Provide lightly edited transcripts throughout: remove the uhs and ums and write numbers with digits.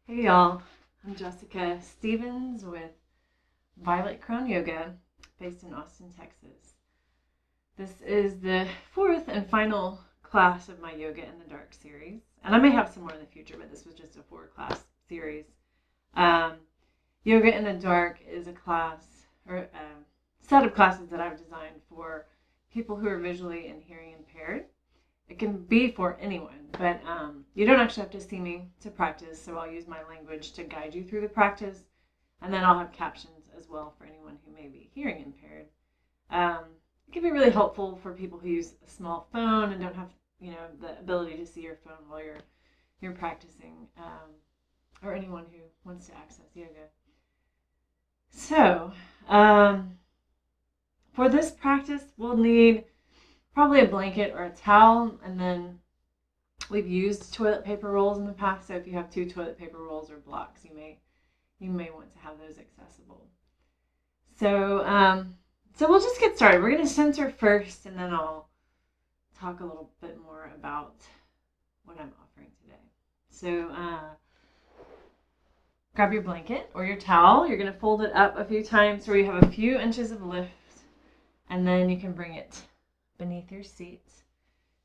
Hey y'all, I'm Jessica Stevens with Violet Crown Yoga, based in Austin, Texas. This is the fourth and final class of my Yoga in the Dark series, and I may have some more in the future, but this was just a 4-class series. Um, Yoga in the Dark is a class or a set of classes that I've designed for people who are visually and hearing impaired. It can be for anyone, but you don't actually have to see me to practice, so I'll use my language to guide you through the practice, and then I'll have captions as well for anyone who may be hearing impaired. Um, it can be really helpful for people who use a small phone and don't have, the ability to see your phone while you're practicing, or anyone who wants to access yoga. So, for this practice, we'll need probably a blanket or a towel, and then we've used toilet paper rolls in the past, so if you have 2 toilet paper rolls or blocks, you may want to have those accessible. So we'll just get started. We're going to center first, and then I'll talk a little bit more about what I'm offering today. So grab your blanket or your towel. You're going to fold it up a few times where you have a few inches of lift, and then you can bring it beneath your seat.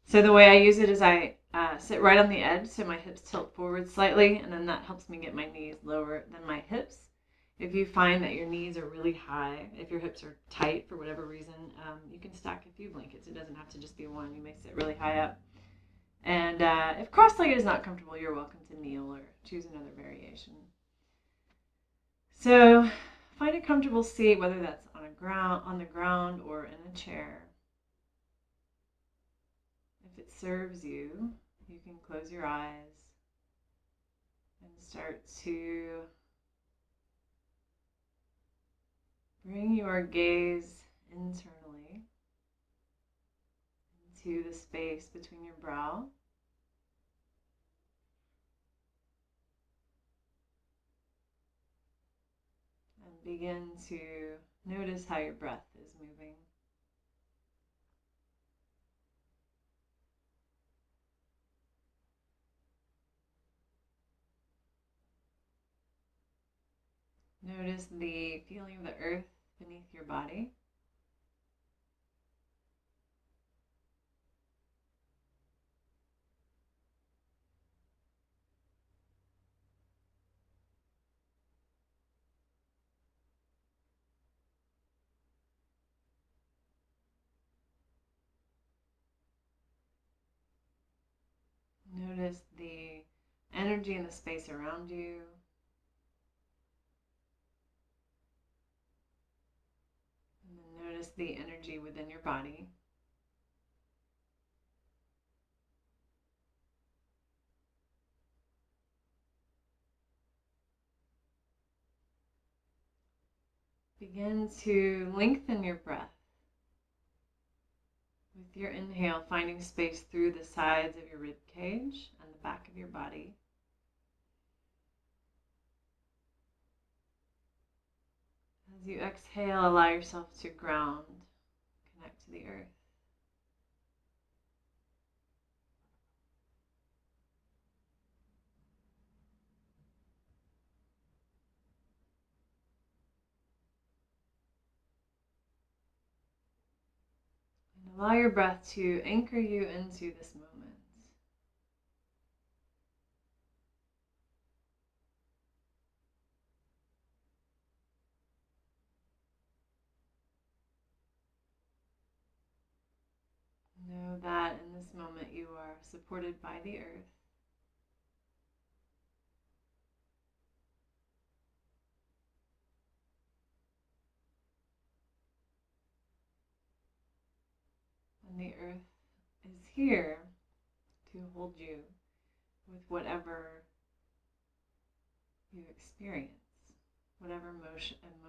So the way I use it is I sit right on the edge, so my hips tilt forward slightly, and then that helps me get my knees lower than my hips. If you find that your knees are really high, if your hips are tight for whatever reason, you can stack a few blankets. It doesn't have to just be one. You may sit really high up. And if cross-legged is not comfortable, you're welcome to kneel or choose another variation. So find a comfortable seat, whether that's on the ground or in a chair. If it serves you, you can close your eyes and start to bring your gaze internally into the space between your brow and begin to notice how your breath is moving. Notice the feeling of the earth beneath your body. Notice the energy in the space around you. And then notice the energy within your body. Begin to lengthen your breath. With your inhale, finding space through the sides of your rib cage and the back of your body. As you exhale, allow yourself to ground, connect to the earth. And allow your breath to anchor you into this moment. Know that in this moment you are supported by the earth. And the earth is here to hold you with whatever you experience, whatever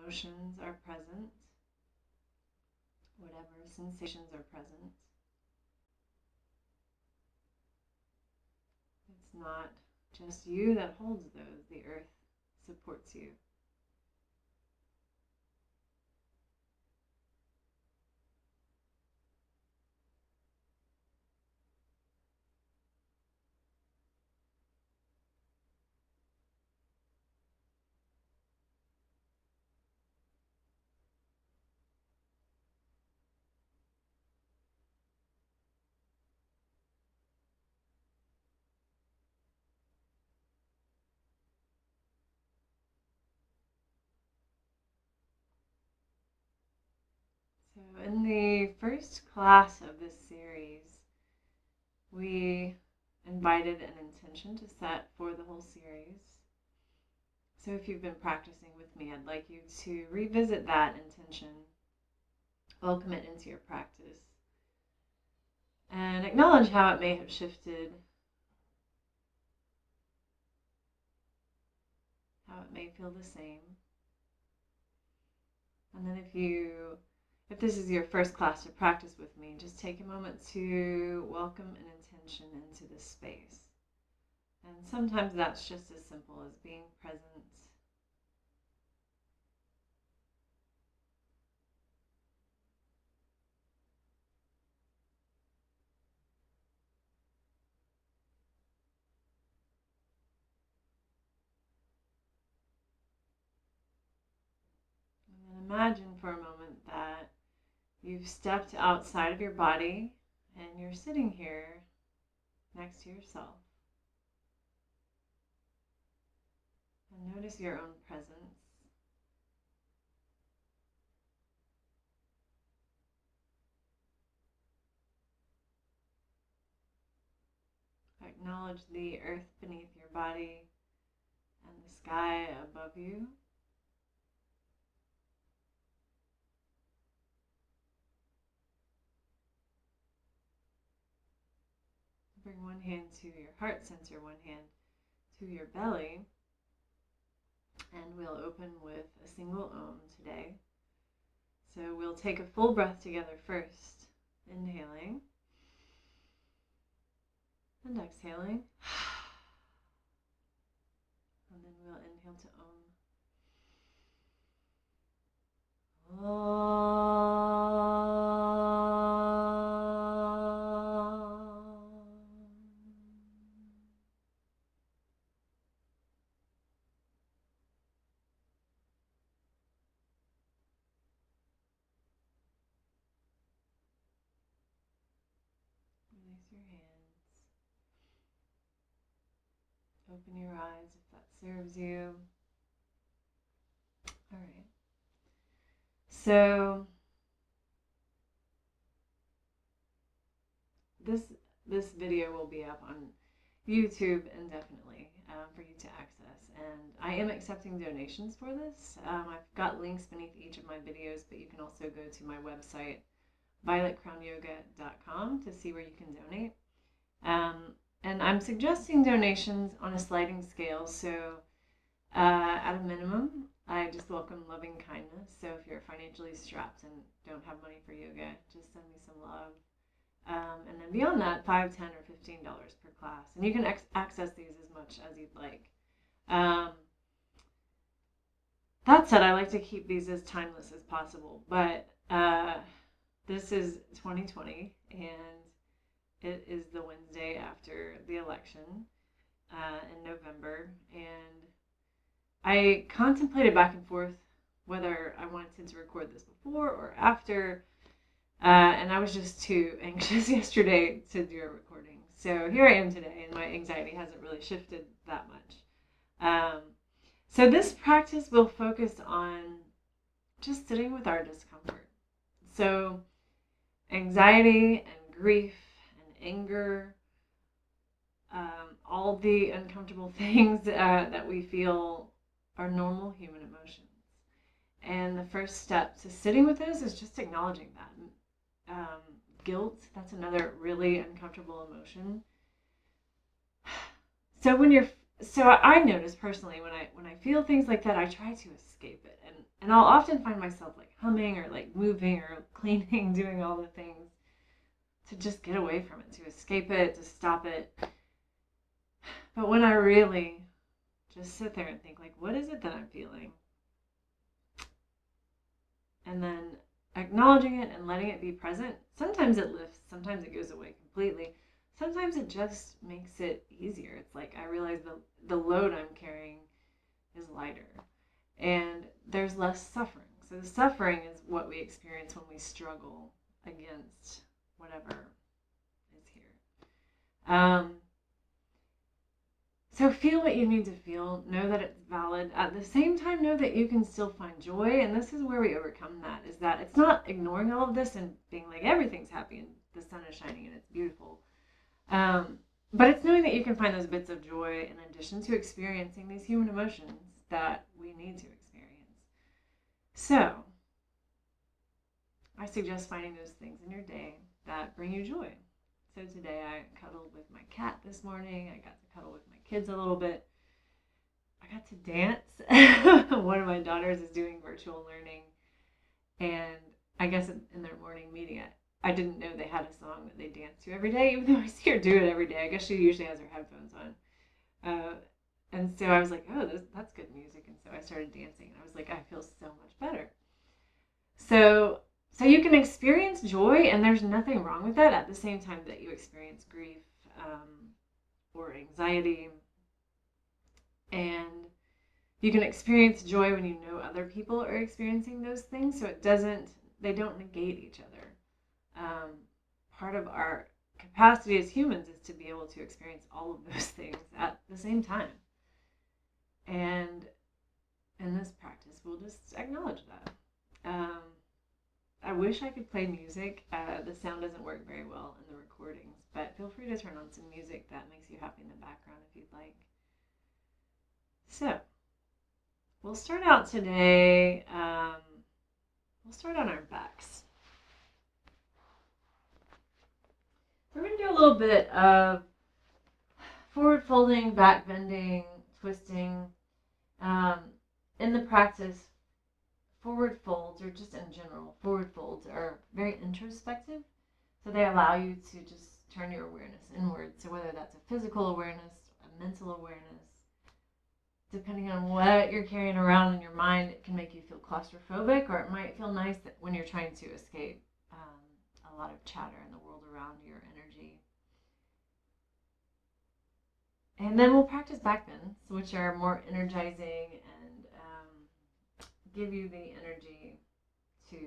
emotions are present, whatever sensations are present. It's not just you that holds those, the earth supports you. So in the first class of this series, we invited an intention to set for the whole series. So if you've been practicing with me, I'd like you to revisit that intention, welcome it into your practice, and acknowledge how it may have shifted, how it may feel the same. And then if this is your first class to practice with me, just take a moment to welcome an intention into this space. And sometimes that's just as simple as being present. And then imagine for a moment that you've stepped outside of your body and you're sitting here next to yourself. And notice your own presence. Acknowledge the earth beneath your body and the sky above you. Bring one hand to your heart center, one hand to your belly. And we'll open with a single Om today. So we'll take a full breath together first, inhaling and exhaling. And then we'll inhale to Om. Release your hands. Open your eyes if that serves you. All right. So this video will be up on YouTube indefinitely for you to access. And I am accepting donations for this. I've got links beneath each of my videos, but you can also go to my website, violetcrownyoga.com, to see where you can donate. And I'm suggesting donations on a sliding scale. So at a minimum, I just welcome loving kindness. So if you're financially strapped and don't have money for yoga, just send me some love. And then beyond that, $5, $10, or $15 per class. And you can access these as much as you'd like. That said, I like to keep these as timeless as possible. But this is 2020, and it is the Wednesday after the election in November. And I contemplated back and forth whether I wanted to record this before or after. And I was just too anxious yesterday to do a recording. So here I am today, and my anxiety hasn't really shifted that much. So this practice will focus on just sitting with our discomfort. So anxiety and grief and anger, all the uncomfortable things that we feel are normal human emotions. And the first step to sitting with this is just acknowledging that. Guilt, that's another really uncomfortable emotion. So I notice personally when I feel things like that, I try to escape it, and I'll often find myself like humming or like moving or cleaning, doing all the things to just get away from it, to escape it, to stop it. But when I really just sit there and think, like, what is it that I'm feeling? And then acknowledging it and letting it be present, sometimes it lifts, sometimes it goes away completely. Sometimes it just makes it easier. It's like I realize the load I'm carrying is lighter and there's less suffering. So the suffering is what we experience when we struggle against whatever is here. So So feel what you need to feel. Know that it's valid. At the same time, know that you can still find joy. And this is where we overcome that, is that it's not ignoring all of this and being like everything's happy and the sun is shining and it's beautiful. But it's knowing that you can find those bits of joy in addition to experiencing these human emotions that we need to experience. So I suggest finding those things in your day that bring you joy. So today I cuddled with my cat this morning. I got to cuddle with my kids a little bit. I got to dance. One of my daughters is doing virtual learning. And I guess in their morning meeting, I didn't know they had a song that they dance to every day, even though I see her do it every day. I guess she usually has her headphones on. And so I was like, oh, that's good music. And so I started dancing. And I was like, I feel so much better. So you can experience joy, and there's nothing wrong with that, at the same time that you experience grief or anxiety. And you can experience joy when you know other people are experiencing those things, so they don't negate each other. Part of our capacity as humans is to be able to experience all of those things at the same time. And in this practice, we'll just acknowledge that. I wish I could play music. The sound doesn't work very well in the recordings, but feel free to turn on some music that makes you happy in the background if you'd like. So, we'll start out today, we'll start on our backs. We're going to do a little bit of forward folding, back bending, twisting. In the practice, forward folds, or just in general, forward folds are very introspective. So they allow you to just turn your awareness inward. So whether that's a physical awareness, a mental awareness, depending on what you're carrying around in your mind, it can make you feel claustrophobic, or it might feel nice when you're trying to escape a lot of chatter in the world around your energy. And then we'll practice back bends, which are more energizing and give you the energy to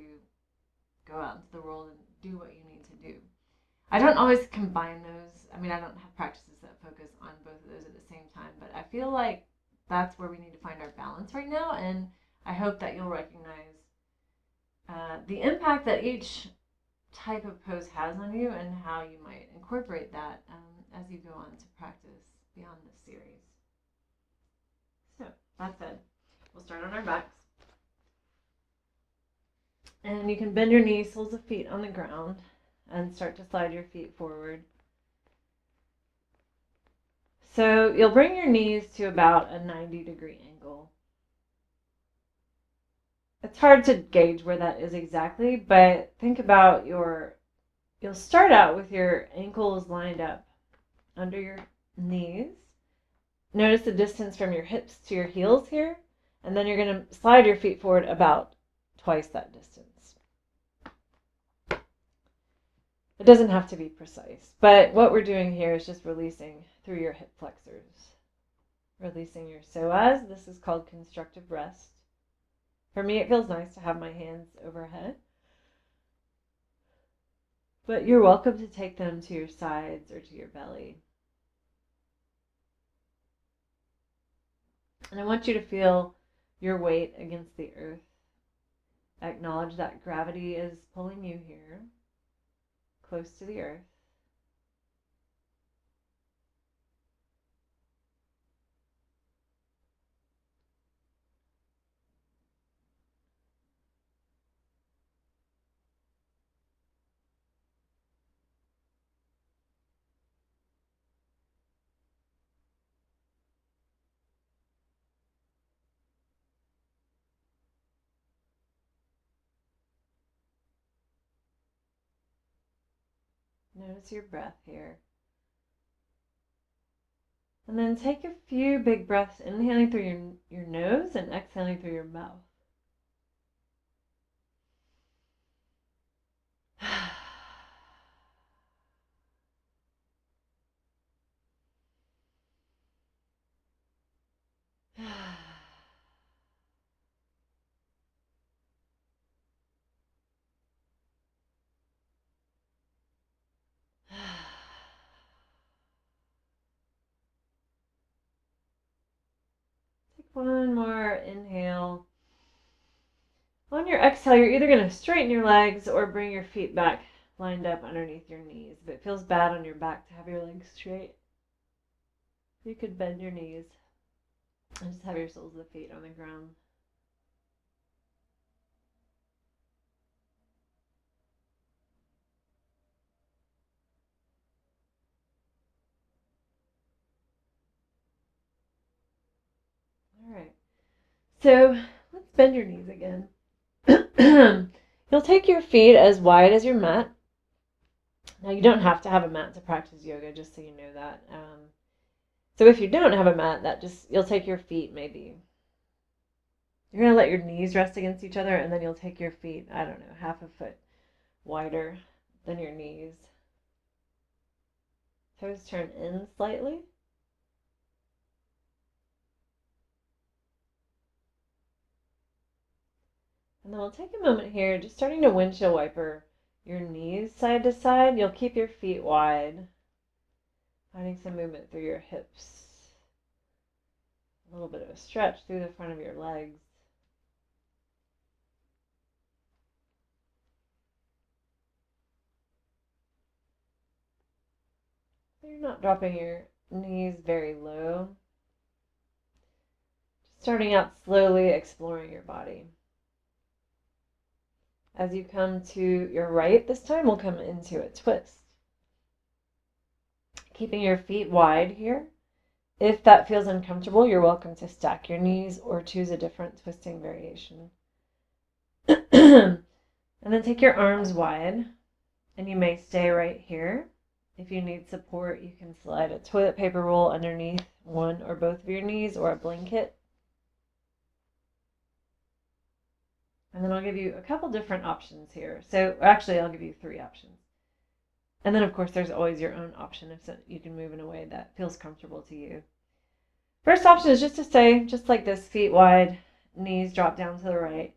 go out into the world and do what you need to do. I don't always combine those. I mean, I don't have practices that focus on both of those at the same time, but I feel like that's where we need to find our balance right now, and I hope that you'll recognize the impact that each type of pose has on you and how you might incorporate that as you go on to practice beyond this series. So, that said, we'll start on our backs. And you can bend your knees, soles of feet on the ground, and start to slide your feet forward. So you'll bring your knees to about a 90-degree angle. It's hard to gauge where that is exactly, but think about you'll start out with your ankles lined up under your knees. Notice the distance from your hips to your heels here, and then you're going to slide your feet forward about twice that distance. It doesn't have to be precise, but what we're doing here is just releasing through your hip flexors. Releasing your psoas. This is called constructive rest. For me, it feels nice to have my hands overhead, but you're welcome to take them to your sides or to your belly. And I want you to feel your weight against the earth. Acknowledge that gravity is pulling you here, close to the earth. Notice your breath here. And then take a few big breaths, inhaling through your nose and exhaling through your mouth. One more inhale. On your exhale, you're either going to straighten your legs or bring your feet back lined up underneath your knees. If it feels bad on your back to have your legs straight, you could bend your knees and just have your soles of the feet on the ground. All right. So let's bend your knees again. You'll take your feet as wide as your mat. Now, you don't have to have a mat to practice yoga, just so you know that. So if you don't have a mat, you'll take your feet maybe. You're going to let your knees rest against each other, and then you'll take your feet, I don't know, half a foot wider than your knees. Toes turn in slightly. And then we'll take a moment here, just starting to windshield wiper your knees side to side. You'll keep your feet wide, finding some movement through your hips. A little bit of a stretch through the front of your legs. So you're not dropping your knees very low. Just starting out slowly exploring your body. As you come to your right, this time we'll come into a twist. Keeping your feet wide here. If that feels uncomfortable, you're welcome to stack your knees or choose a different twisting variation. And then take your arms wide, and you may stay right here. If you need support, you can slide a toilet paper roll underneath one or both of your knees or a blanket. And then I'll give you a couple different options here. So actually, I'll give you 3 options. And then, of course, there's always your own option if you can move in a way that feels comfortable to you. First option is just to stay just like this, feet wide, knees drop down to the right.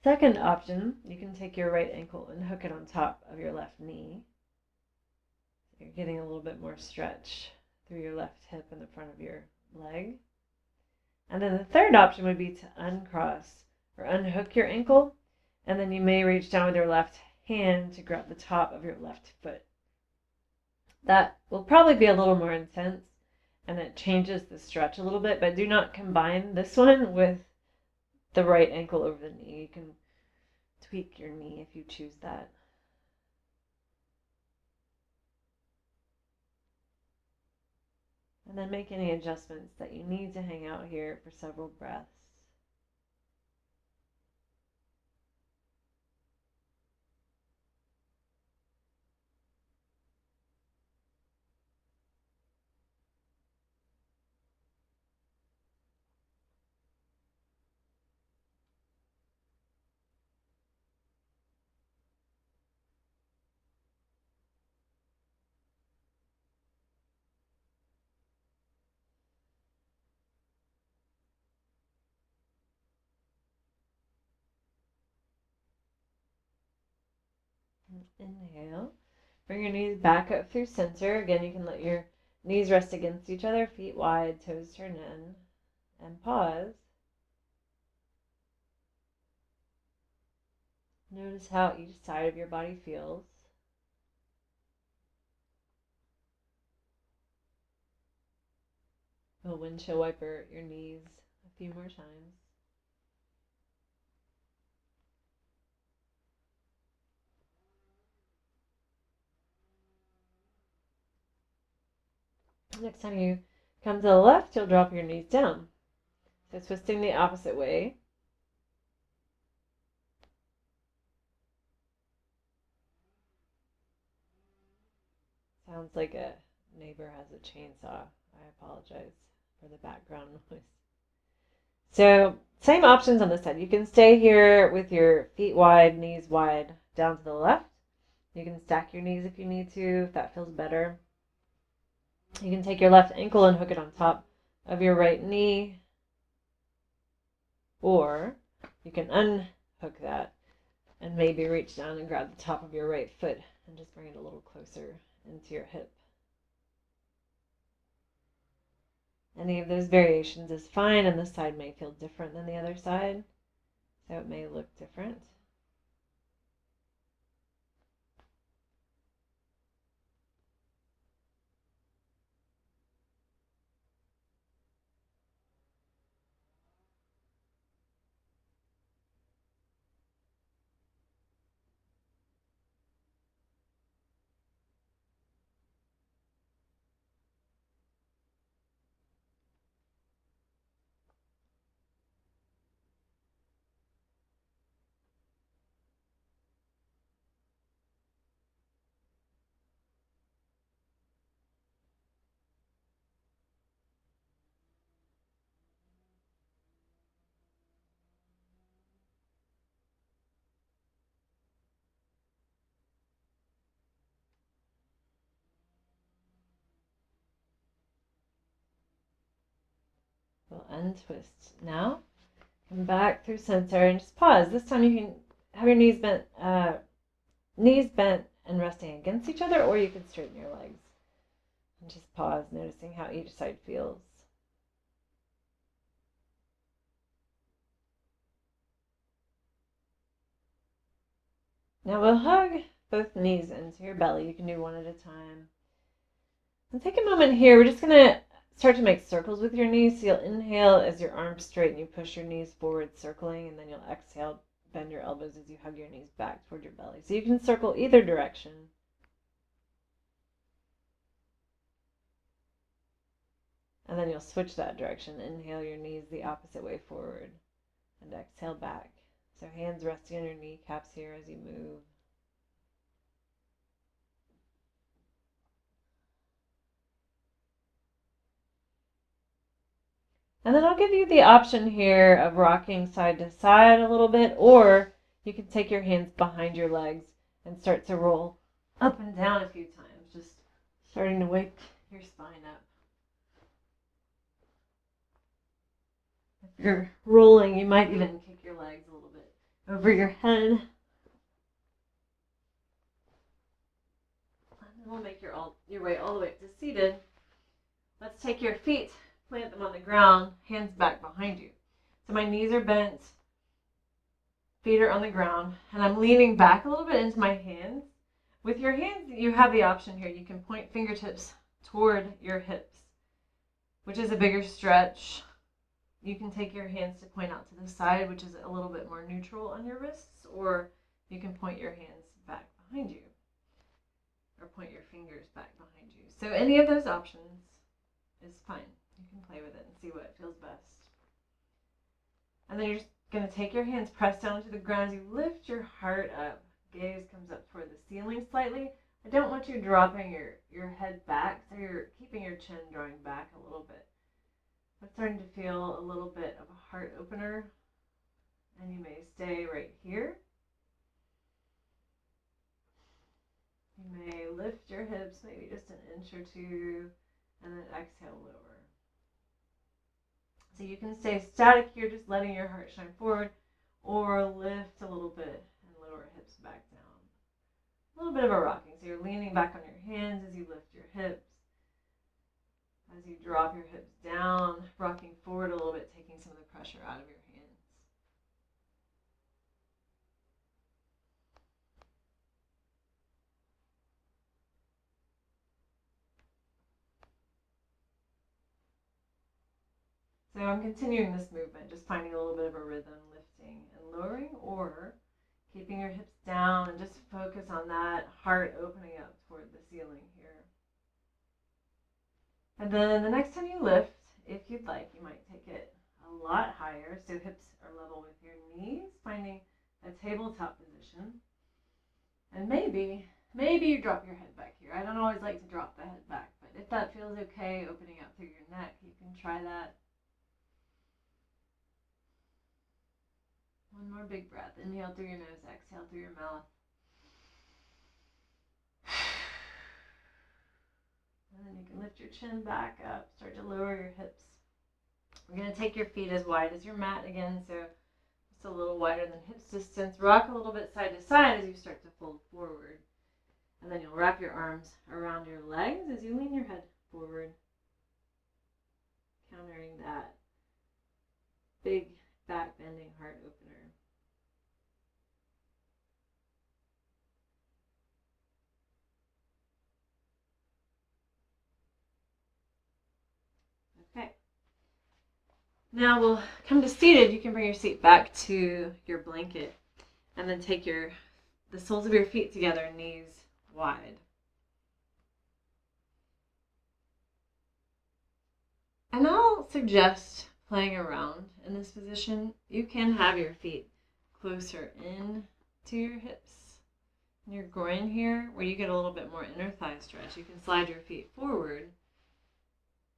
Second option, you can take your right ankle and hook it on top of your left knee. You're getting a little bit more stretch through your left hip and the front of your leg. And then the third option would be to uncross or unhook your ankle, and then you may reach down with your left hand to grab the top of your left foot. That will probably be a little more intense, and it changes the stretch a little bit, but do not combine this one with the right ankle over the knee. You can tweak your knee if you choose that. And then make any adjustments that you need to hang out here for several breaths. Inhale. Bring your knees back up through center. Again, you can let your knees rest against each other, feet wide, toes turn in, and pause. Notice how each side of your body feels. We'll windshield wiper your knees a few more times. Next time you come to the left, you'll drop your knees down. So twisting the opposite way. Sounds like a neighbor has a chainsaw. I apologize for the background noise. So same options on this side. You can stay here with your feet wide, knees wide, down to the left. You can stack your knees if you need to, if that feels better. You can take your left ankle and hook it on top of your right knee. Or you can unhook that and maybe reach down and grab the top of your right foot and just bring it a little closer into your hip. Any of those variations is fine, and this side may feel different than the other side, so it may look different. We'll untwist now. Come back through center and just pause. This time you can have your knees bent and resting against each other, or you can straighten your legs. And just pause, noticing how each side feels. Now we'll hug both knees into your belly. You can do one at a time. And take a moment here. We're just going to start to make circles with your knees. So you'll inhale as your arms straighten. You push your knees forward, circling, and then you'll exhale, bend your elbows as you hug your knees back toward your belly. So you can circle either direction. And then you'll switch that direction. Inhale your knees the opposite way forward and exhale back. So hands resting on your kneecaps here as you move. And then I'll give you the option here of rocking side to side a little bit, or you can take your hands behind your legs and start to roll up and down a few times, just starting to wake your spine up. If you're rolling, you might even kick your legs a little bit over your head. And then we'll make your way all the way up to seated. Let's take your feet, plant them on the ground, hands back behind you. So my knees are bent, feet are on the ground, and I'm leaning back a little bit into my hands. With your hands, you have the option here. You can point fingertips toward your hips, which is a bigger stretch. You can take your hands to point out to the side, which is a little bit more neutral on your wrists, or you can point your hands back behind you, or point your fingers back behind you. So any of those options is fine. You can play with it and see what feels best. And then you're just going to take your hands, press down to the ground as you lift your heart up. Gaze comes up toward the ceiling slightly. I don't want you dropping your head back, so you're keeping your chin drawing back a little bit. I'm starting to feel a little bit of a heart opener, and you may stay right here. You may lift your hips maybe just an inch or two, and then exhale lower. So you can stay static here, just letting your heart shine forward, or lift a little bit and lower hips back down. A little bit of a rocking, so you're leaning back on your hands as you lift your hips. As you drop your hips down, rocking forward a little bit, taking some of the pressure out of your hands. So I'm continuing this movement, just finding a little bit of a rhythm, lifting and lowering, or keeping your hips down and just focus on that heart opening up toward the ceiling here. And then the next time you lift, if you'd like, you might take it a lot higher, so hips are level with your knees, finding a tabletop position. And maybe you drop your head back here. I don't always like to drop the head back, but if that feels okay, opening up through your neck, you can try that. One more big breath. Inhale through your nose, exhale through your mouth. And then you can lift your chin back up, start to lower your hips. We're going to take your feet as wide as your mat again, so just a little wider than hips distance. Rock a little bit side to side as you start to fold forward. And then you'll wrap your arms around your legs as you lean your head forward. countering that big back bending heart opener. Okay. Now we'll come to seated. You can bring your seat back to your blanket and then take the soles of your feet together, knees wide. And I'll suggest playing around in this position. You can have your feet closer in to your hips and your groin here, where you get a little bit more inner thigh stretch. You can slide your feet forward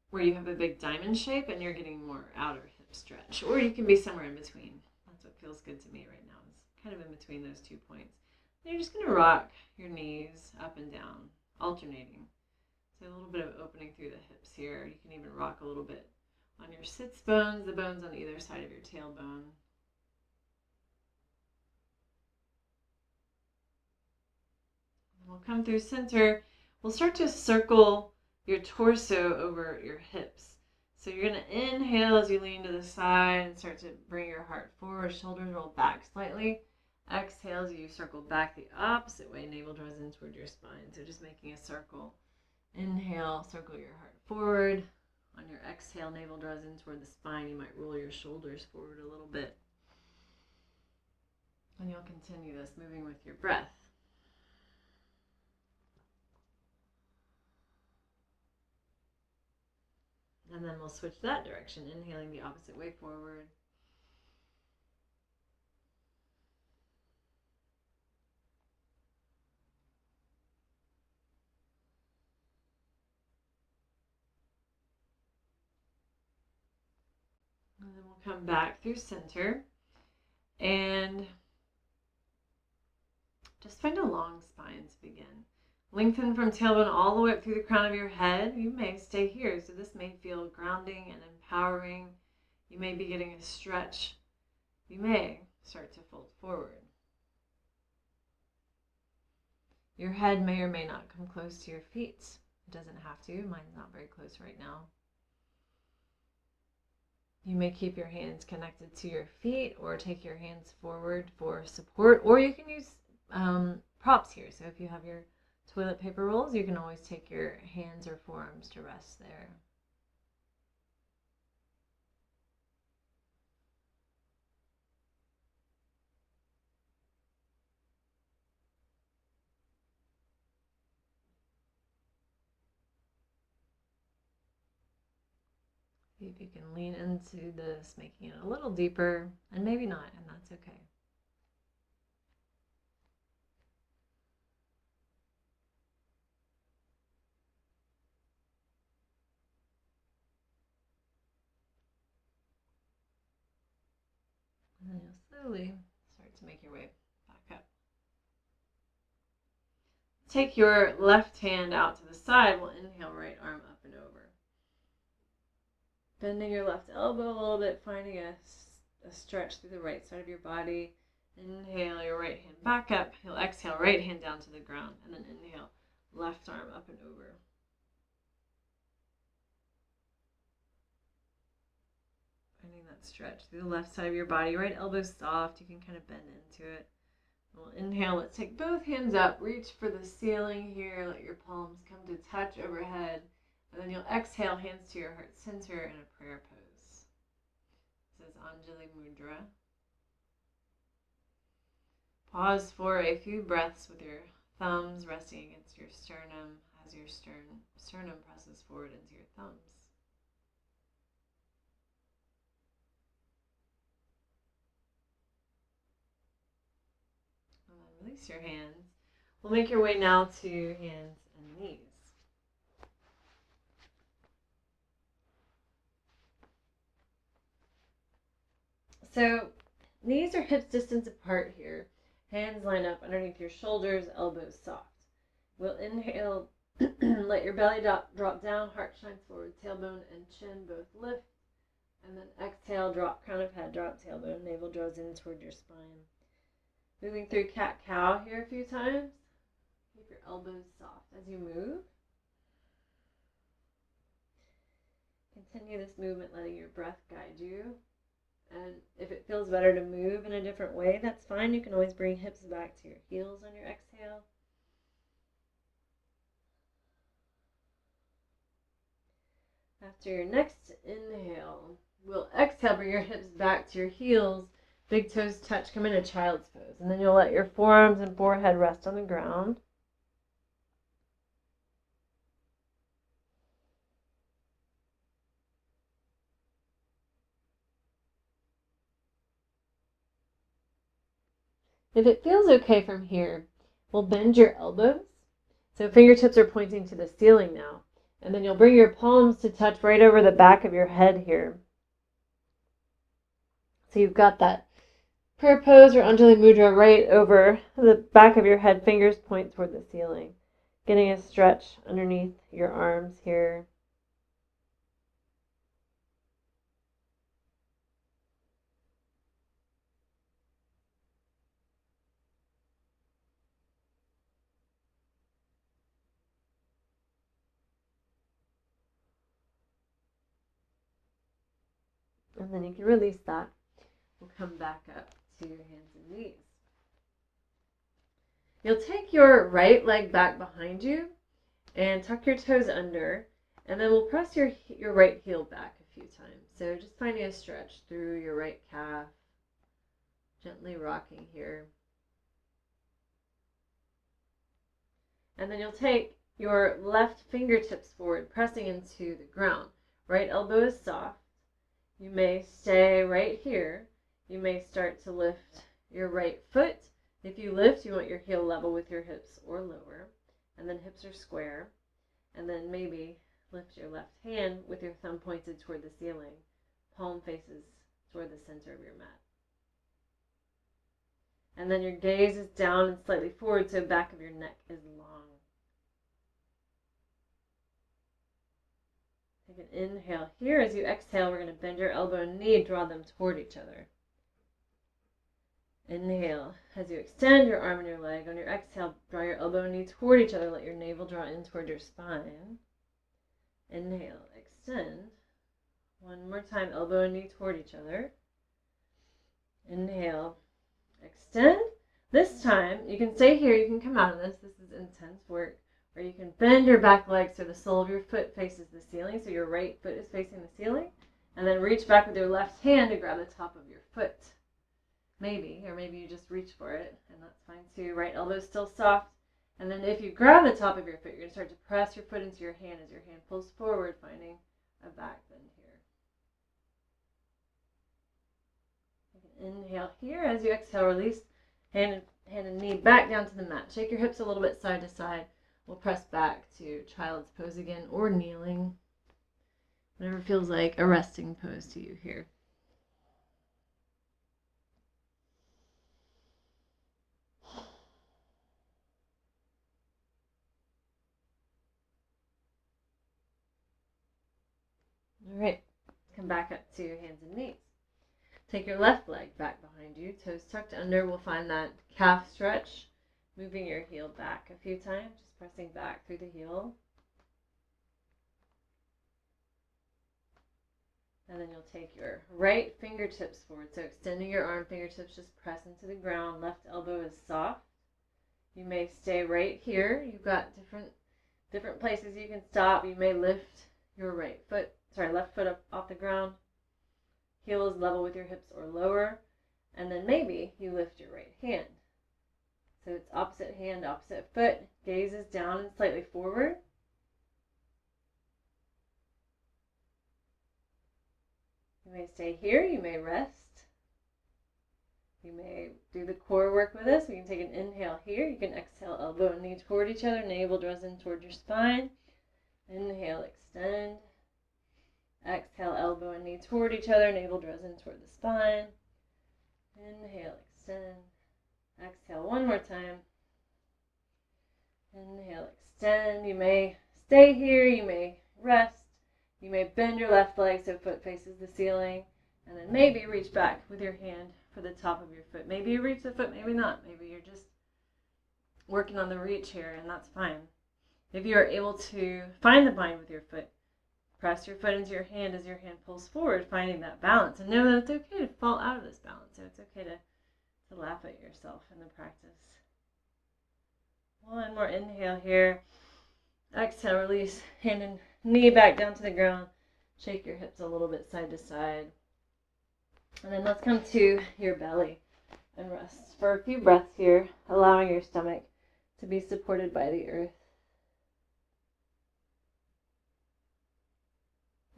where you have a big diamond shape and you're getting more outer hip stretch. Or you can be somewhere in between. That's what feels good to me right now. It's kind of in between those 2 points. And you're just going to rock your knees up and down, alternating. So a little bit of opening through the hips here. You can even rock a little bit on your sits bones, the bones on either side of your tailbone. We'll come through center. We'll start to circle your torso over your hips. So you're going to inhale as you lean to the side and start to bring your heart forward, shoulders roll back slightly. Exhale as you circle back the opposite way, navel draws in toward your spine. So just making a circle. Inhale, circle your heart forward. On your exhale, navel draws in toward the spine. You might roll your shoulders forward a little bit. And you'll continue this, moving with your breath. And then we'll switch that direction, inhaling the opposite way forward. And then we'll come back through center and just find a long spine to begin. Lengthen from tailbone all the way up through the crown of your head. You may stay here, so this may feel grounding and empowering. You may be getting a stretch. You may start to fold forward. Your head may or may not come close to your feet. It doesn't have to. Mine's not very close right now. You may keep your hands connected to your feet or take your hands forward for support, or you can use props here. So if you have your toilet paper rolls, you can always take your hands or forearms to rest there. See if you can lean into this, making it a little deeper, and maybe not, and that's okay. And then you'll slowly start to make your way back up. Take your left hand out to the side. We'll inhale, right arm up and over. Bending your left elbow a little bit, finding a stretch through the right side of your body. Inhale your right hand back up. You'll exhale, right hand down to the ground. And then inhale, left arm up and over. Finding that stretch through the left side of your body. Right elbow soft. You can kind of bend into it. We'll inhale. Let's take both hands up. Reach for the ceiling here. Let your palms come to touch overhead. And then you'll exhale, hands to your heart center in a prayer pose. This is Anjali Mudra. Pause for a few breaths with your thumbs resting against your sternum as your sternum presses forward into your thumbs. And then release your hands. We'll make your way now to hands and knees. So knees are hips distance apart here. Hands line up underneath your shoulders, elbows soft. We'll inhale, let your belly drop down, heart shines forward, tailbone and chin both lift. And then exhale, drop crown of head, drop tailbone, navel draws in toward your spine. Moving through cat-cow here a few times. Keep your elbows soft as you move. continue this movement, letting your breath guide you. And if it feels better to move in a different way, that's fine. You can always bring hips back to your heels on your exhale. After your next inhale, we'll exhale, bring your hips back to your heels. Big toes touch, come into child's pose. And then you'll let your forearms and forehead rest on the ground. If it feels okay from here, we'll bend your elbows. So fingertips are pointing to the ceiling now. And then you'll bring your palms to touch right over the back of your head here. So you've got that prayer pose or Anjali Mudra right over the back of your head, fingers point toward the ceiling. Getting a stretch underneath your arms here. And then you can release that. We'll come back up to your hands and knees. You'll take your right leg back behind you and tuck your toes under, and then we'll press your right heel back a few times. So just finding a stretch through your right calf, gently rocking here. And then you'll take your left fingertips forward, pressing into the ground. Right elbow is soft. You may stay right here. You may start to lift your right foot. If you lift, you want your heel level with your hips or lower. And then hips are square. And then maybe lift your left hand with your thumb pointed toward the ceiling. Palm faces toward the center of your mat. And then your gaze is down and slightly forward, so the back of your neck is long. Take an inhale here. As you exhale, we're going to bend your elbow and knee, draw them toward each other. Inhale. As you extend your arm and your leg, on your exhale, draw your elbow and knee toward each other. Let your navel draw in toward your spine. Inhale. Extend. One more time, elbow and knee toward each other. Inhale. Extend. This time, you can stay here. You can come out of this. This is intense work. Or you can bend your back leg so the sole of your foot faces the ceiling, so your right foot is facing the ceiling, and then reach back with your left hand to grab the top of your foot. Maybe, or maybe you just reach for it, and that's fine too. Right elbow is still soft, and then if you grab the top of your foot, you're going to start to press your foot into your hand as your hand pulls forward, finding a back bend here. Inhale here. As you exhale, release hand and knee back down to the mat. Shake your hips a little bit side to side. We'll press back to child's pose again, or kneeling. Whatever feels like a resting pose to you here. All right, come back up to your hands and knees. Take your left leg back behind you, toes tucked under. We'll find that calf stretch, moving your heel back a few times, just pressing back through the heel. And then you'll take your right fingertips forward. So extending your arm, fingertips just press into the ground. Left elbow is soft. You may stay right here. You've got different places you can stop. You may lift your left foot up off the ground. Heel is level with your hips or lower. And then maybe you lift your right hand. So it's opposite hand, opposite foot. Gaze is down and slightly forward. You may stay here. You may rest. You may do the core work with us. We can take an inhale here. You can exhale, elbow and knee toward each other. Navel draws in toward your spine. Inhale, extend. Exhale, elbow and knee toward each other. Navel draws in toward the spine. Inhale, extend. Exhale one more time. Inhale, extend. You may stay here. You may rest. You may bend your left leg so foot faces the ceiling. And then maybe reach back with your hand for the top of your foot. Maybe you reach the foot, maybe not. Maybe you're just working on the reach here, and that's fine. If you are able to find the bind with your foot, Press your foot into your hand as your hand pulls forward, finding that balance. And know that it's okay to fall out of this balance. So it's okay to laugh at yourself in the practice. One more inhale here. Exhale, release hand and knee back down to the ground. Shake your hips a little bit side to side. And then let's come to your belly and rest for a few breaths here, allowing your stomach to be supported by the earth.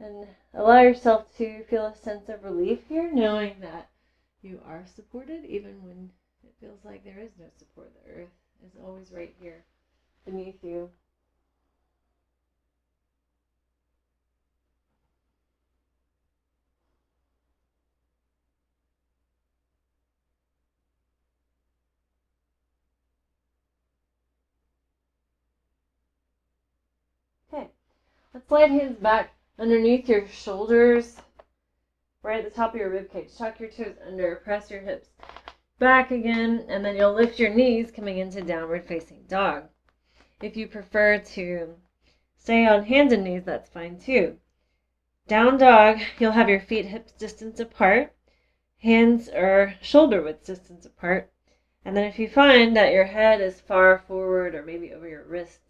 And allow yourself to feel a sense of relief here, knowing that you are supported even when it feels like there is no support. The earth is always right here beneath you. Okay, let's slide hands back underneath your shoulders, right at the top of your ribcage. Tuck your toes under, press your hips back again, and then you'll lift your knees coming into downward facing dog. If you prefer to stay on hands and knees, that's fine too. Down dog, you'll have your feet hips distance apart, hands are shoulder width distance apart, and then if you find that your head is far forward or maybe over your wrists,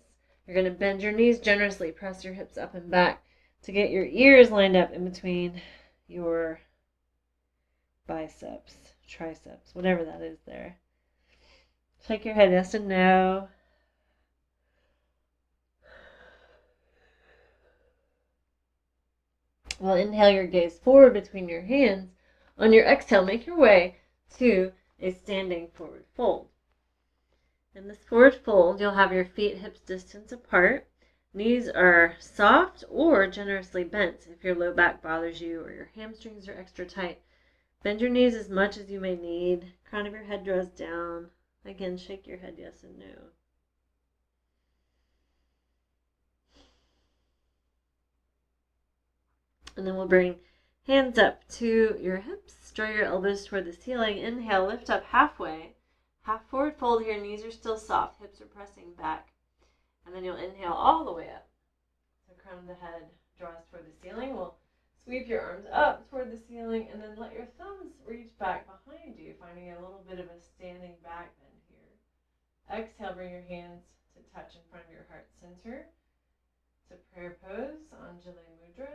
you're going to bend your knees generously, press your hips up and back to get your ears lined up in between your biceps, triceps, whatever that is there. Shake your head yes and no. Well, inhale your gaze forward between your hands. On your exhale, make your way to a standing forward fold. In this forward fold, you'll have your feet hips distance apart. Knees are soft or generously bent if your low back bothers you or your hamstrings are extra tight. Bend your knees as much as you may need. Crown of your head draws down. Again, shake your head yes and no. And then we'll bring hands up to your hips. Draw your elbows toward the ceiling. Inhale, lift up halfway. Half forward fold here. Knees are still soft. Hips are pressing back. And then you'll inhale all the way up. So crown of the head draws toward the ceiling. We'll sweep your arms up toward the ceiling and then let your thumbs reach back behind you, finding a little bit of a standing back bend here. Exhale, bring your hands to touch in front of your heart center. To prayer pose, Anjali Mudra.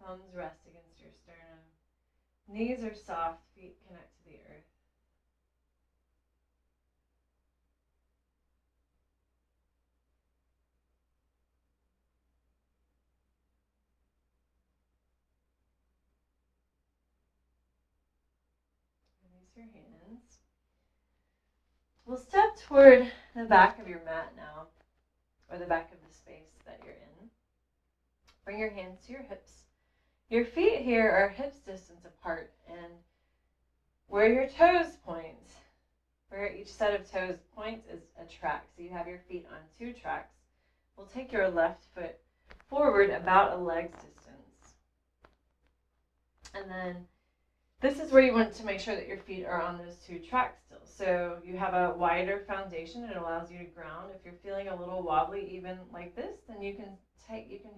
Thumbs rest against your sternum. Knees are soft, feet connect to the earth. Release your hands. We'll step toward the back of your mat now, or the back of the space that you're in. Bring your hands to your hips. Your feet here are hips distance apart, and where your toes point, where each set of toes points is a track. So you have your feet on 2 tracks. We'll take your left foot forward about a leg's distance. And then this is where you want to make sure that your feet are on those 2 tracks still. So you have a wider foundation. It allows you to ground. If you're feeling a little wobbly even like this, then you can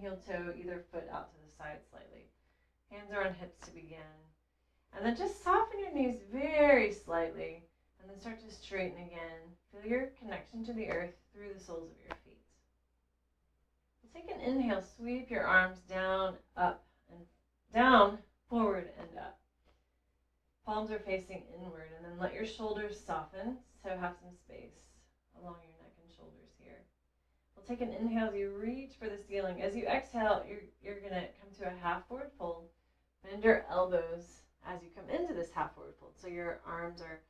heel toe either foot out to the side slightly. Hands are on hips to begin. And then just soften your knees very slightly and then start to straighten again. Feel your connection to the earth through the soles of your feet. We'll take an inhale, sweep your arms down, up, and down, forward, and up. Palms are facing inward, and then let your shoulders soften, so have some space along your neck and shoulders here. We'll take an inhale as you reach for the ceiling. As you exhale, you're going to come to a half forward fold. Bend your elbows as you come into this half forward fold. So your arms are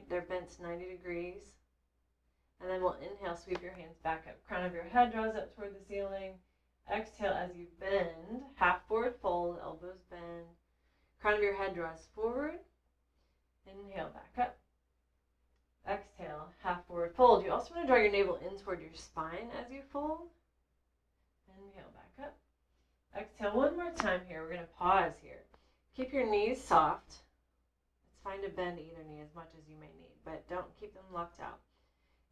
they're bent 90 degrees. And then we'll inhale, sweep your hands back up. Crown of your head draws up toward the ceiling. Exhale as you bend, half forward fold, elbows bend. Crown of your head draws forward. Inhale, back up. Exhale, half forward fold. You also want to draw your navel in toward your spine as you fold. Inhale, back up. Exhale one more time here. We're going to pause here. Keep your knees soft. It's fine to bend either knee as much as you may need, but don't keep them locked out.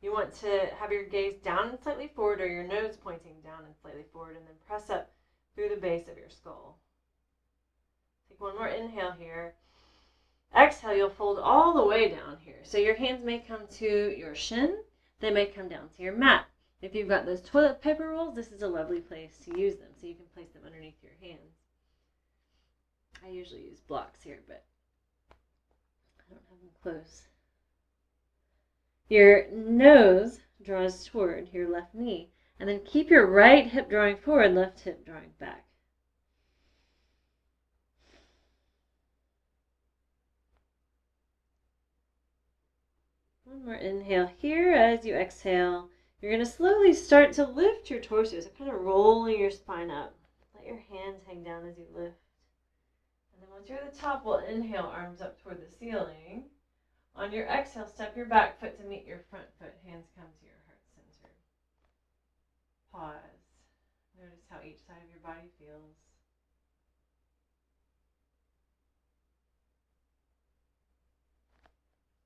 You want to have your gaze down and slightly forward, or your nose pointing down and slightly forward, and then press up through the base of your skull. Take one more inhale here. Exhale, you'll fold all the way down here. So your hands may come to your shin. They may come down to your mat. If you've got those toilet paper rolls, this is a lovely place to use them. So you can place them underneath your hands. I usually use blocks here, but I don't have them close. Your nose draws toward your left knee. And then keep your right hip drawing forward, left hip drawing back. One more inhale here. As you exhale, you're going to slowly start to lift your torso. So kind of rolling your spine up. Let your hands hang down as you lift. And then once you're at the top, we'll inhale, arms up toward the ceiling. On your exhale, step your back foot to meet your front foot. Hands come to your heart center. Pause. Notice how each side of your body feels.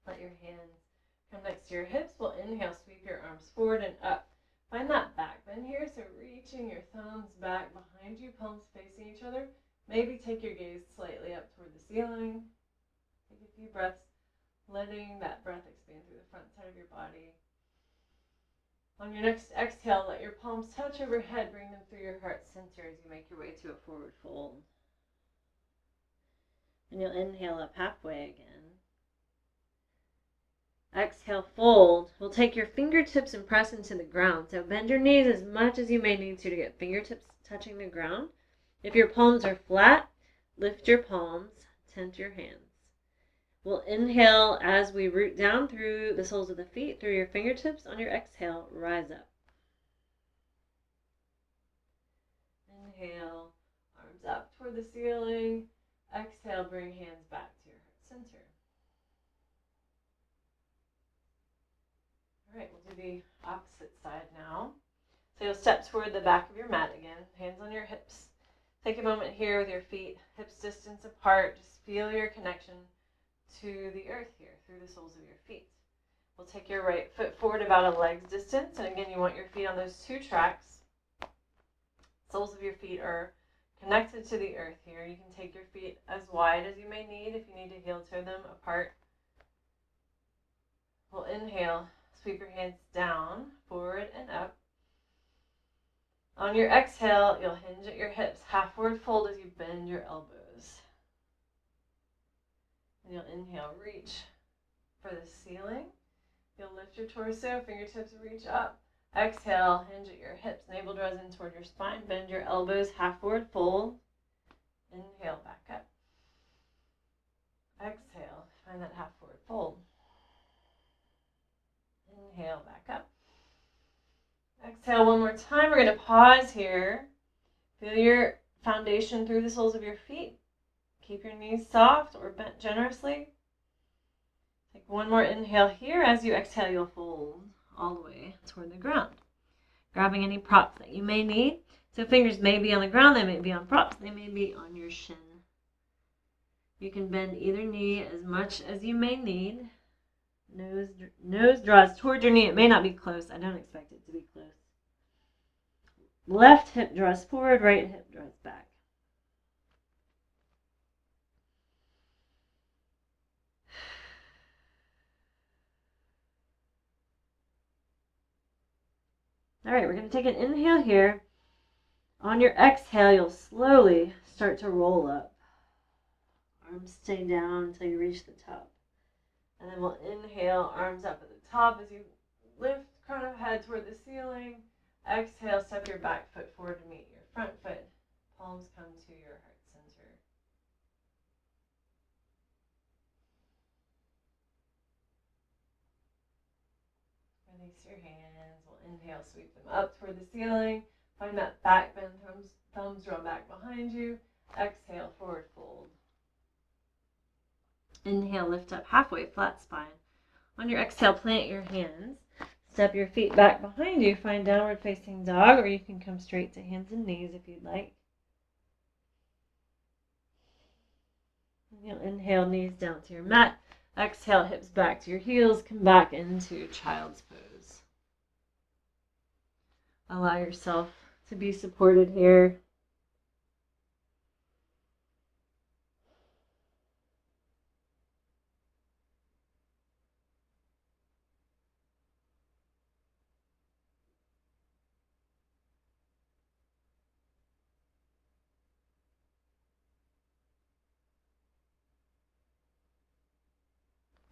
Let your hands come next to your hips. We'll inhale, sweep your arms forward and up. Find that back bend here, so reaching your thumbs back behind you, palms facing each other. Maybe take your gaze slightly up toward the ceiling. Take a few breaths, letting that breath expand through the front side of your body. On your next exhale, let your palms touch overhead. Bring them through your heart center as you make your way to a forward fold. And you'll inhale up halfway again. Exhale, fold. We'll take your fingertips and press into the ground. So bend your knees as much as you may need to get fingertips touching the ground. If your palms are flat, lift your palms, tent your hands. We'll inhale as we root down through the soles of the feet, through your fingertips. On your exhale, rise up. Inhale, arms up toward the ceiling. Exhale, bring hands back to your heart center. All right, we'll do the opposite side now. So you'll step toward the back of your mat again, hands on your hips. Take a moment here with your feet hips distance apart. Just feel your connection to the earth here through the soles of your feet. We'll take your right foot forward about a leg's distance. And again, you want your feet on those two tracks. Soles of your feet are connected to the earth here. You can take your feet as wide as you may need if you need to heel toe them apart. We'll inhale, sweep your hands down, forward and up. On your exhale, you'll hinge at your hips, half forward fold as you bend your elbows. And you'll inhale, reach for the ceiling. You'll lift your torso, fingertips reach up. Exhale, hinge at your hips, navel draws in toward your spine, bend your elbows, half forward fold. Inhale, back up. Exhale, find that half forward fold. Inhale, back up. Exhale one more time. We're going to pause here. Feel your foundation through the soles of your feet. Keep your knees soft or bent generously. Take one more inhale here. As you exhale, you'll fold all the way toward the ground. Grabbing any props that you may need. So fingers may be on the ground, they may be on props, they may be on your shin. You can bend either knee as much as you may need. Nose draws toward your knee. It may not be close. I don't expect it to be close. Left hip draws forward, right hip draws back. All right, we're going to take an inhale here. On your exhale, you'll slowly start to roll up. Arms stay down until you reach the top. And then we'll inhale, arms up at the top as you lift crown of head toward the ceiling. Exhale, step your back foot forward to meet your front foot. Palms come to your heart center. Release your hands. We'll inhale, sweep them up toward the ceiling. Find that back bend, thumbs draw back behind you. Exhale, forward fold. Inhale, lift up halfway, flat spine. On your exhale, plant your hands. Step your feet back behind you. Find downward facing dog, or you can come straight to hands and knees if you'd like. And you'll inhale, knees down to your mat. Exhale, hips back to your heels. Come back into child's pose. Allow yourself to be supported here.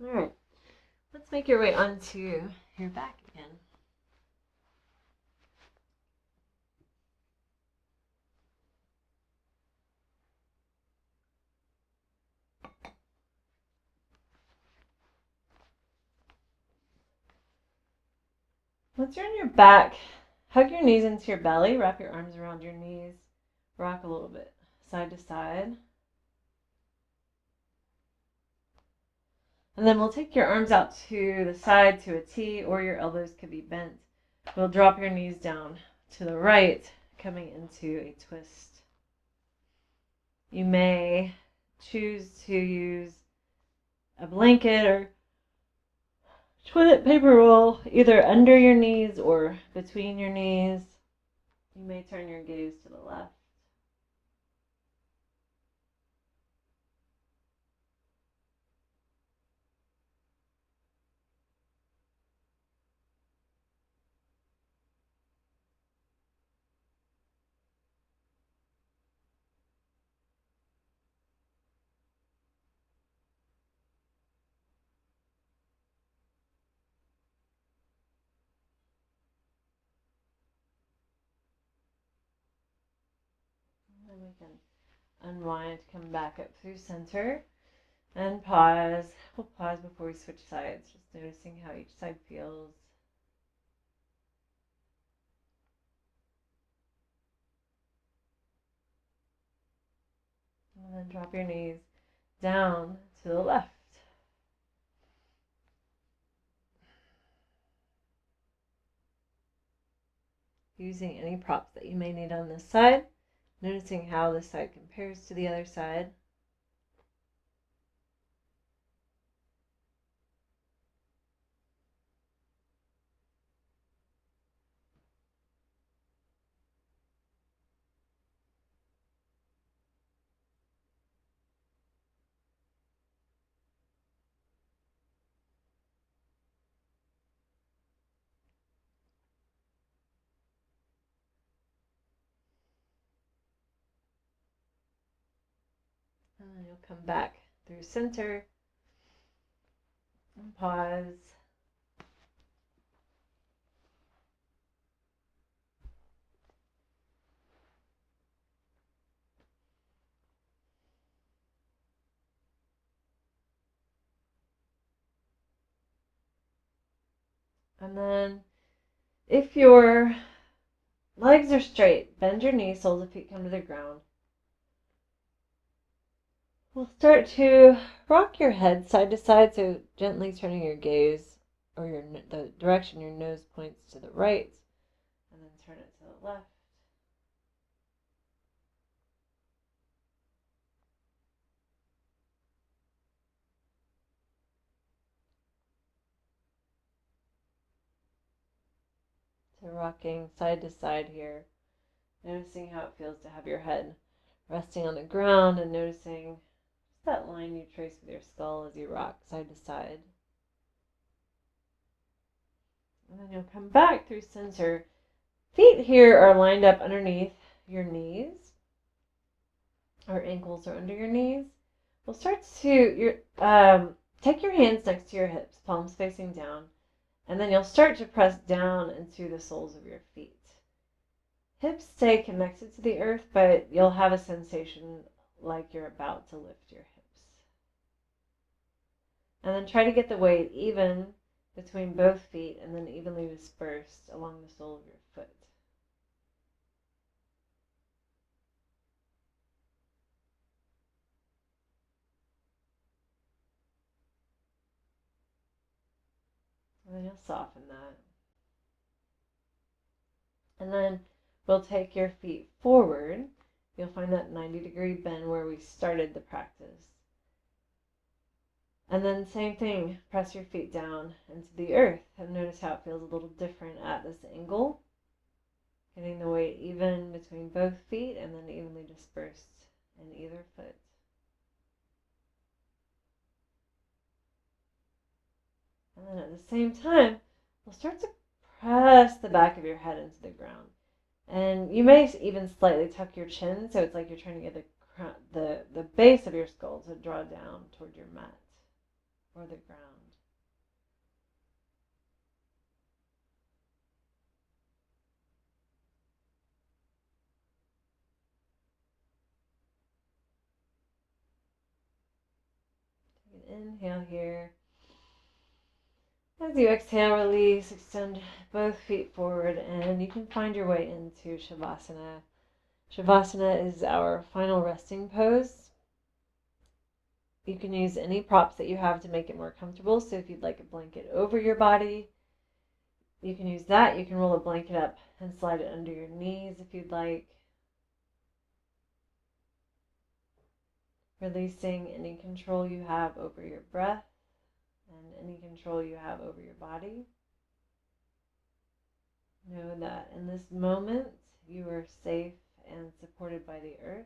All right. Let's make your way onto your back again. Once you're on your back, hug your knees into your belly, wrap your arms around your knees, rock a little bit side to side. And then we'll take your arms out to the side to a T, or your elbows could be bent. We'll drop your knees down to the right, coming into a twist. You may choose to use a blanket or toilet paper roll either under your knees or between your knees. You may turn your gaze to the left. And then we can unwind, come back up through center, and pause. We'll pause before we switch sides, just noticing how each side feels. And then drop your knees down to the left. Using any props that you may need on this side, noticing how this side compares to the other side. And then you'll come back through center and pause. And then if your legs are straight, bend your knees, soles of feet come to the ground. We'll start to rock your head side to side, so gently turning your gaze or the direction your nose points to the right, and then turn it to the left. So rocking side to side here, noticing how it feels to have your head resting on the ground and noticing just that line you trace with your skull as you rock side to side. And then you'll come back through center. Feet here are lined up underneath your knees, or ankles are under your knees. We'll start to take your hands next to your hips, palms facing down, and then you'll start to press down into the soles of your feet. Hips stay connected to the earth, but you'll have a sensation like you're about to lift your hips. And then try to get the weight even between both feet and then evenly dispersed along the sole of your foot. And then you'll soften that. And then we'll take your feet forward. You'll find that 90-degree bend where we started the practice. And then same thing, press your feet down into the earth and notice how it feels a little different at this angle. Getting the weight even between both feet and then evenly dispersed in either foot. And then at the same time, we'll start to press the back of your head into the ground. And you may even slightly tuck your chin, so it's like you're trying to get the base of your skull to draw down toward your mat or the ground. inhale here. As you exhale, release, extend both feet forward, and you can find your way into Shavasana. Shavasana is our final resting pose. You can use any props that you have to make it more comfortable. So if you'd like a blanket over your body, you can use that. You can roll a blanket up and slide it under your knees if you'd like. Releasing any control you have over your breath and any control you have over your body. Know that in this moment you are safe and supported by the earth.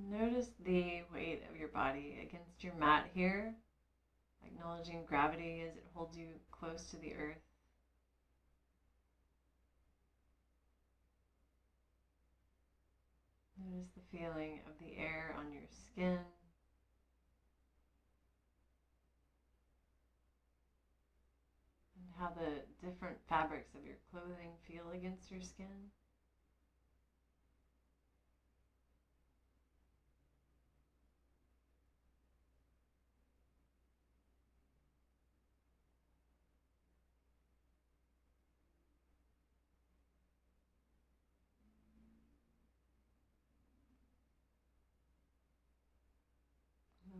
Notice the weight of your body against your mat here, acknowledging gravity as it holds you close to the earth. Notice the feeling of the air on your skin. And how the different fabrics of your clothing feel against your skin.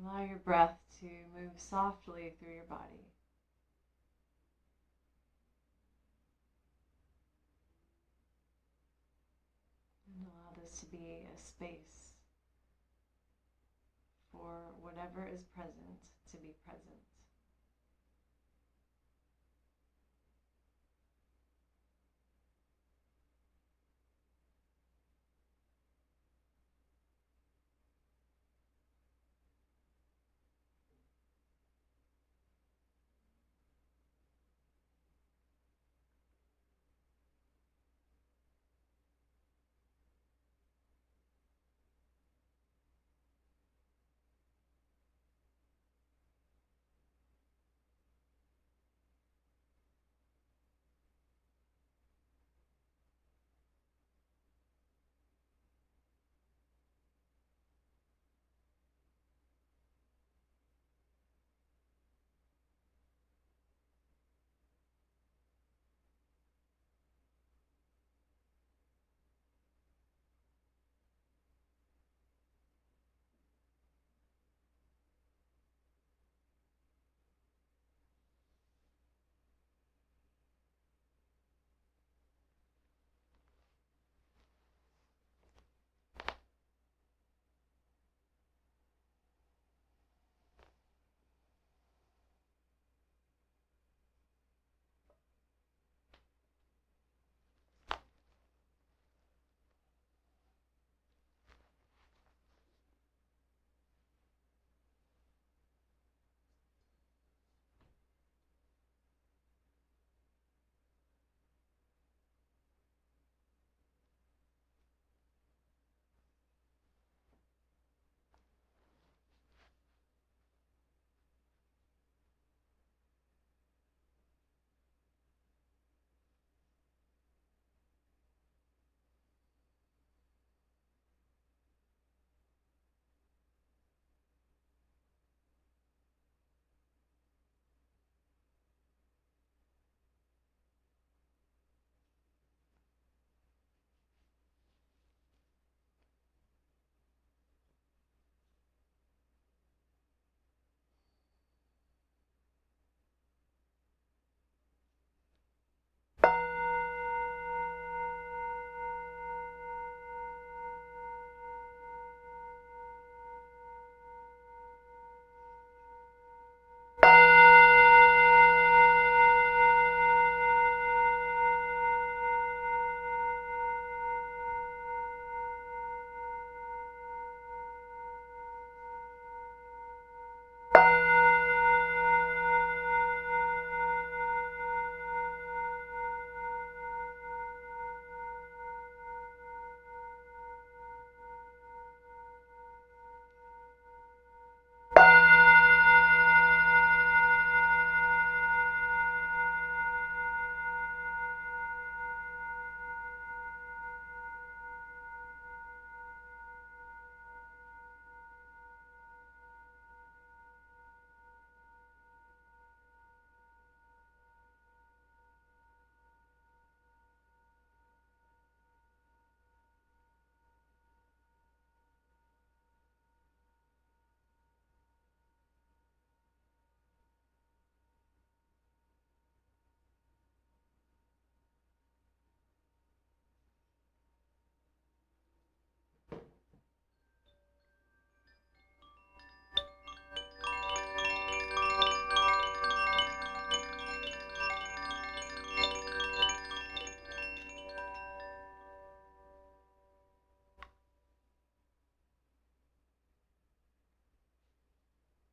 Allow your breath to move softly through your body. And allow this to be a space for whatever is present to be present.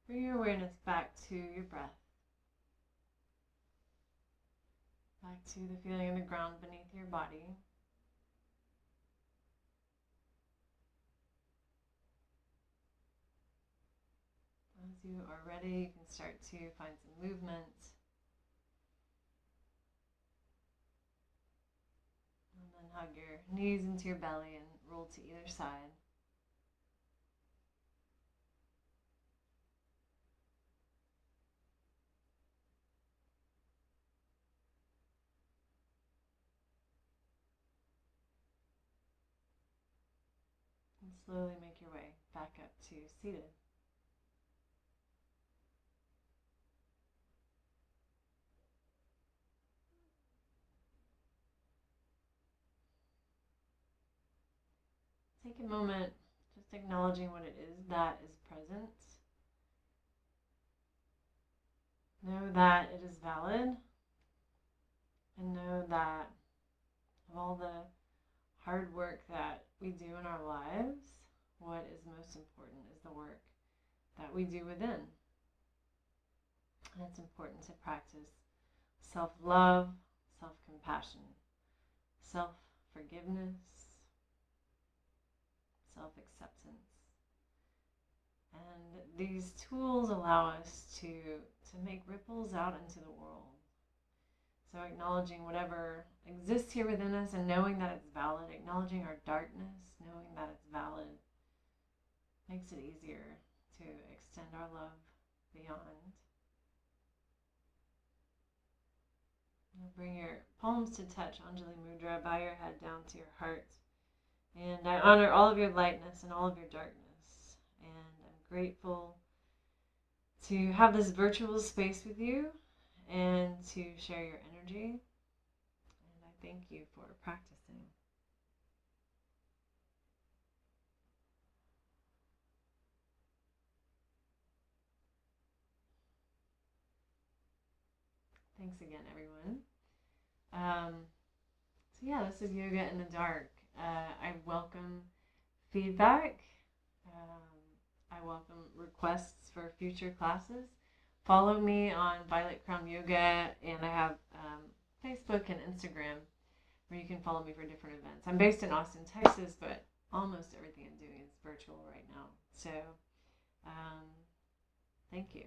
Bring your awareness back to your breath. Back to the feeling of the ground beneath your body. As you are ready, you can start to find some movement. And then hug your knees into your belly and roll to either side. And slowly make your way back up to seated. Take a moment just acknowledging what it is that is present. Know that it is valid, and know that of all the hard work that we do in our lives, what is most important is the work that we do within. And it's important to practice self-love, self-compassion, self-forgiveness, self-acceptance. And these tools allow us to make ripples out into the world. So acknowledging whatever exists here within us and knowing that it's valid, acknowledging our darkness, knowing that it's valid, makes it easier to extend our love beyond. Now bring your palms to touch Anjali Mudra, bow your head down to your heart. And I honor all of your lightness and all of your darkness. And I'm grateful to have this virtual space with you and to share your energy. And I thank you for practicing. Thanks again, everyone. So yeah, this is Yoga in the Dark. I welcome feedback. I welcome requests for future classes. Follow me on Violet Crown Yoga, and I have Facebook and Instagram where you can follow me for different events. I'm based in Austin, Texas, but almost everything I'm doing is virtual right now. So thank you.